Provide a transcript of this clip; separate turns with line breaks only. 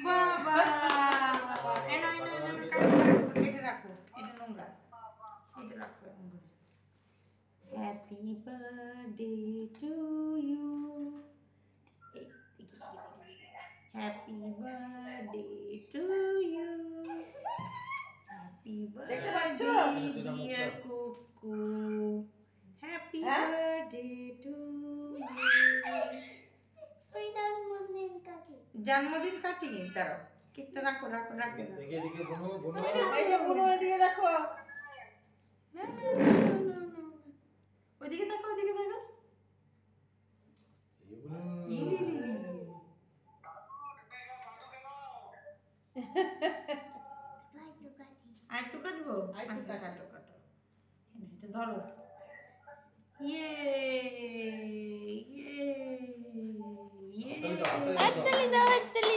বাবা এনো এনো এনো এটা রাখো, এটা নোংরা, এটা রাখো। Happy birthday to you, happy birthday to you, happy birthday dear Kuku, happy birthday to you. জন্মদিন কাটি দাঁড়াও, কেকটা রাখো রাখো রাখো। এই যে বুনু এদিকে দেখো, ওইদিকে দেখো ওইদিকে দেখো। আরেকটু কাটবো, আচ্ছা কাটো কাটো, এটা ধরো। ইয়ে ইয়ে ইয়ে, হাততালি দাও হাততালি।